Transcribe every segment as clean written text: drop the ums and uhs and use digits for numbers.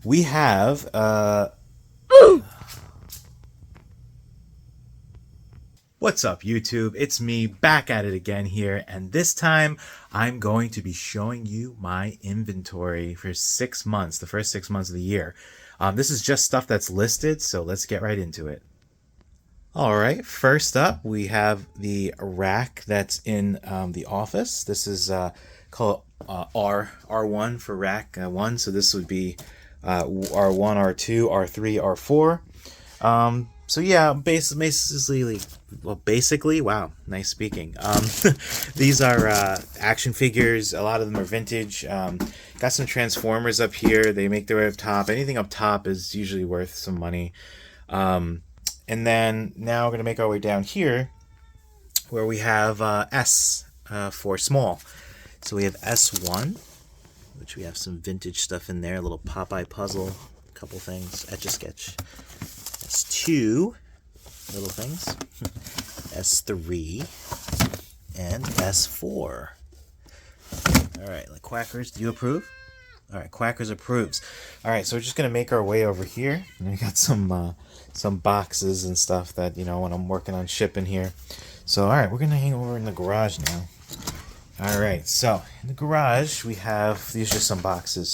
we have what's up, YouTube? It's me back at it again here, and this time I'm going to be showing you my inventory for 6 months, the first 6 months of the year. This is just stuff that's listed, so let's get right into it. All right, first up, we have the rack that's in the office. This is called R1 for rack 1, so this would be R1, R2, R3, R4. So yeah, basically, wow, nice speaking. These are action figures. A lot of them are vintage. Got some Transformers up here. They make their way up top. Anything up top is usually worth some money. And then now we're going to make our way down here where we have S for small. So we have S1, which we have some vintage stuff in there, a little Popeye puzzle, a couple things, Etch-a-Sketch. S2, little things, S3, and S4. All right, like Quackers, do you approve? All right, Quackers approves. All right, so we're just gonna make our way over here. And we got some boxes and stuff that, you know, when I'm working on shipping here. So all right, we're gonna hang over in the garage now. All right, so in the garage we have, these are some boxes.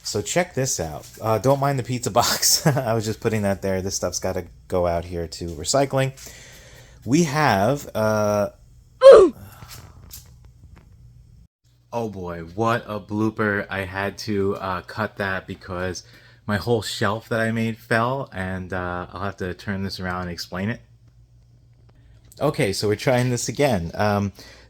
So check this out. Don't mind the pizza box. I was just putting that there. This stuff's got to go out here to recycling. We have oh boy, what a blooper. I had to cut that because my whole shelf that I made fell, and I'll have to turn this around and explain it. Okay, so we're trying this again.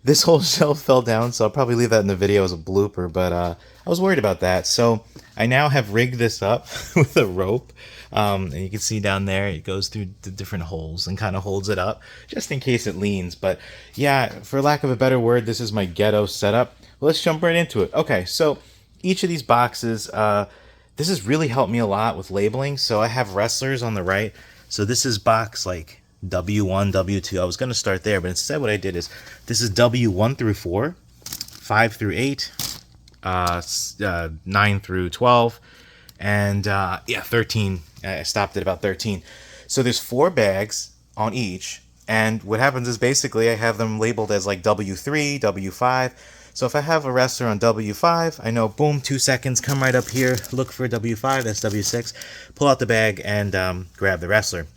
This whole shelf fell down, so I'll probably leave that in the video as a blooper, but I was worried about that. So I now have rigged this up with a rope, and you can see down there it goes through the different holes and kind of holds it up, just in case it leans. But yeah, for lack of a better word, this is my ghetto setup. Well, let's jump right into it. Okay, so each of these boxes, this has really helped me a lot with labeling. So I have wrestlers on the right. So this is box like W1, W2. I was going to start there, but instead what I did is, this is W1 through 4, 5 through 8, 9 through 12, and yeah, 13. I stopped at about 13. So there's 4 bags on each, and what happens is basically I have them labeled as like W3, W5. So if I have a wrestler on W5, I know, boom, 2 seconds, come right up here, look for W5, that's W6, pull out the bag and grab the wrestler.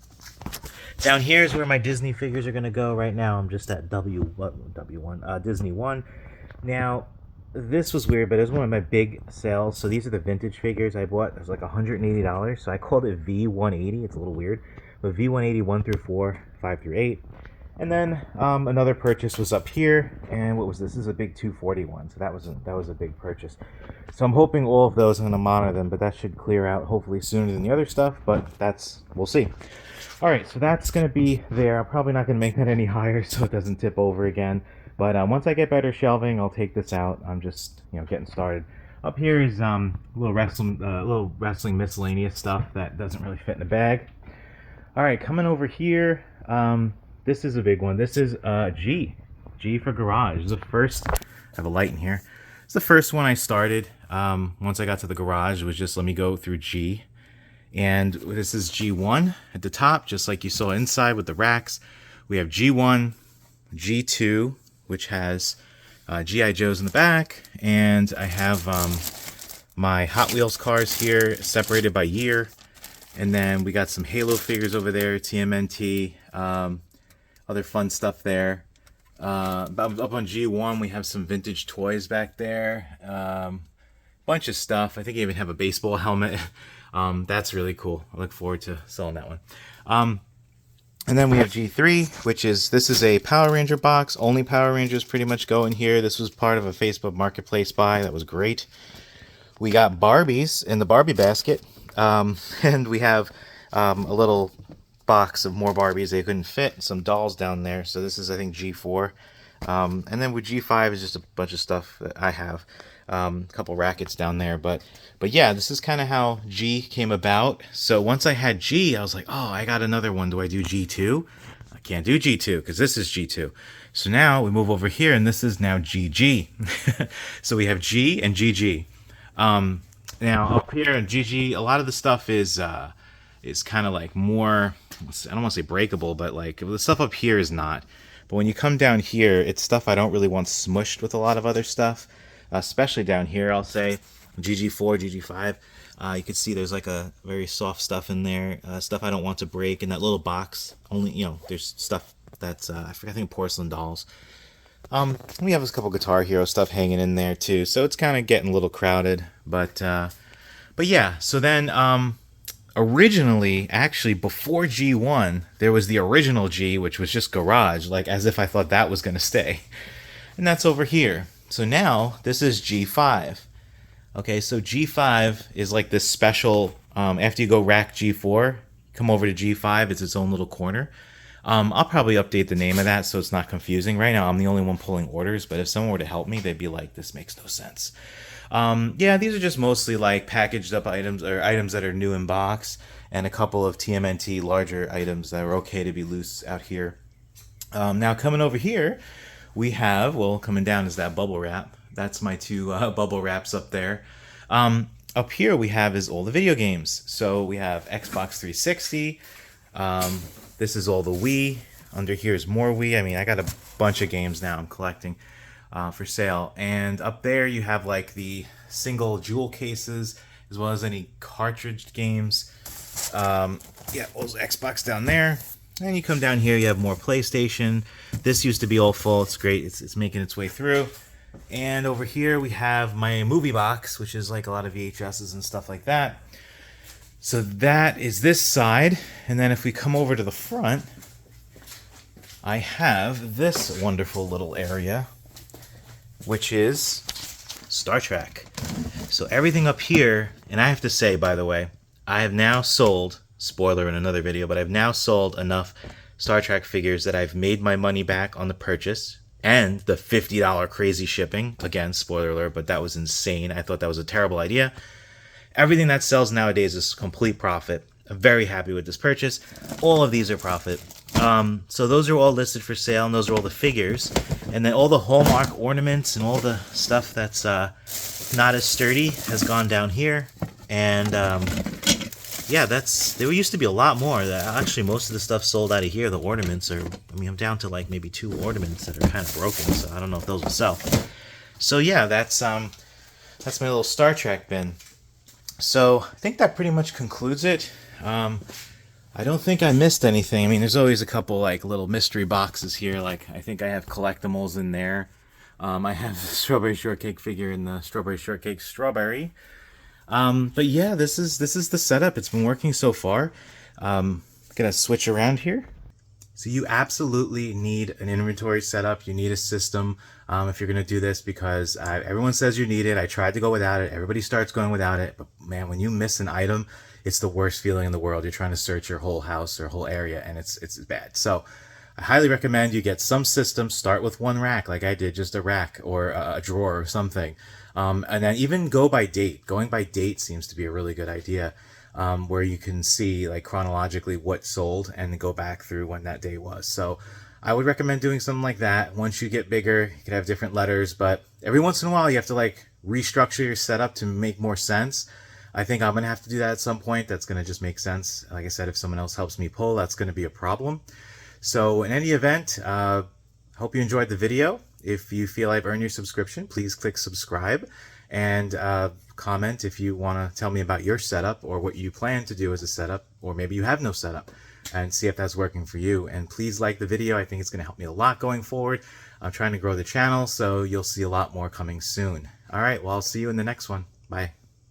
Down here is where my Disney figures are going to go. Right now I'm just at W1, Disney 1. Now, this was weird, but it was one of my big sales. So these are the vintage figures I bought. It was like $180, so I called it V180. It's a little weird. But V180, 1 through 4, 5 through 8. And then another purchase was up here. And what was this? This is a big 241, so that was a big purchase. So I'm hoping all of those, I'm going to monitor them, but that should clear out hopefully sooner than the other stuff, but we'll see. Alright, so that's going to be there. I'm probably not going to make that any higher so it doesn't tip over again. But once I get better shelving, I'll take this out. I'm just, getting started. Up here is little wrestling miscellaneous stuff that doesn't really fit in the bag. Alright, coming over here, this is a big one. This is G. G for garage. This is the first, I have a light in here. It's the first one I started. Once I got to the garage, it was just let me go through G. And this is G1 at the top, just like you saw inside with the racks. We have G1, G2, which has G.I. Joes in the back. And I have my Hot Wheels cars here, separated by year. And then we got some Halo figures over there, TMNT, other fun stuff there. Up on G1, we have some vintage toys back there. Bunch of stuff. I think I even have a baseball helmet. That's really cool. I look forward to selling that one. And then we have G3, this is a Power Ranger box. Only Power Rangers pretty much go in here. This was part of a Facebook Marketplace buy. That was great. We got Barbies in the Barbie basket. And we have a little box of more Barbies. They couldn't fit. Some dolls down there. So this is, I think, G4. And then with G5 is just a bunch of stuff that I have. A couple rackets down there, but yeah, this is kind of how G came about. So once I had G, I was like, oh, I got another one. Do I do G2? I can't do G2 because this is G2. So now we move over here, and this is now GG. So we have G and GG. Now up here in GG, a lot of the stuff is kind of like more, I don't want to say breakable, but like the stuff up here is not. But when you come down here, it's stuff I don't really want smushed with a lot of other stuff, especially down here, I'll say. GG4, GG5. You can see there's like a very soft stuff in there, stuff I don't want to break in that little box. Only, you know, there's stuff that's, I think porcelain dolls. We have a couple Guitar Hero stuff hanging in there too, so it's kind of getting a little crowded. But yeah, so then, originally, actually, before G1, there was the original G, which was just garage, like as if I thought that was going to stay. And that's over here. So now, this is G5. Okay, so G5 is like this special, after you go rack G4, come over to G5, it's its own little corner. I'll probably update the name of that so it's not confusing. Right now, I'm the only one pulling orders, but if someone were to help me, they'd be like, this makes no sense. Yeah, these are just mostly like packaged up items or items that are new in box, and a couple of TMNT larger items that are okay to be loose out here. Now coming over here, we have, well, coming down is that bubble wrap. That's my two bubble wraps up there. Up here we have is all the video games. So we have Xbox 360. This is all the Wii. Under here is more Wii. I mean, I got a bunch of games now I'm collecting for sale. And up there you have like the single jewel cases as well as any cartridge games. Yeah, also Xbox down there. And you come down here, you have more PlayStation. This used to be all full. It's great. It's making its way through. And over here we have my movie box, which is like a lot of VHSs and stuff like that. So that is this side. And then if we come over to the front, I have this wonderful little area, which is Star Trek. So everything up here, and I have to say, by the way, I have now sold, spoiler in another video, but I've now sold enough Star Trek figures that I've made my money back on the purchase and the $50 crazy shipping. Again, spoiler alert, but that was insane. I thought that was a terrible idea. Everything that sells nowadays is complete profit. I'm very happy with this purchase. All of these are profit. So those are all listed for sale, and those are all the figures. And then all the Hallmark ornaments and all the stuff that's not as sturdy has gone down here. And yeah, there used to be a lot more. Actually, most of the stuff sold out of here. The ornaments are, I mean, I'm down to like maybe 2 ornaments that are kind of broken, so I don't know if those will sell. So yeah, that's my little Star Trek bin. So I think that pretty much concludes it. I don't think I missed anything. I mean, there's always a couple like little mystery boxes here. Like I think I have collectibles in there. I have the Strawberry Shortcake figure in the Strawberry Shortcake Strawberry. But yeah, this is the setup. It's been working so far. Gonna switch around here. So you absolutely need an inventory setup. You need a system if you're gonna do this, because everyone says you need it. I tried to go without it. Everybody starts going without it. But man, when you miss an item, it's the worst feeling in the world. You're trying to search your whole house or whole area, and it's bad. So I highly recommend you get some system. Start with one rack, like I did, just a rack or a drawer or something. And then even go by date. Going by date seems to be a really good idea, where you can see like chronologically what sold and go back through when that day was. So I would recommend doing something like that. Once you get bigger, you can have different letters, but every once in a while you have to like restructure your setup to make more sense. I think I'm going to have to do that at some point. That's going to just make sense. Like I said, if someone else helps me pull, that's going to be a problem. So in any event, hope you enjoyed the video. If you feel I've earned your subscription, please click subscribe and comment if you want to tell me about your setup or what you plan to do as a setup, or maybe you have no setup, and see if that's working for you. And please like the video. I think it's going to help me a lot going forward. I'm trying to grow the channel, so you'll see a lot more coming soon. All right, well, I'll see you in the next one. Bye.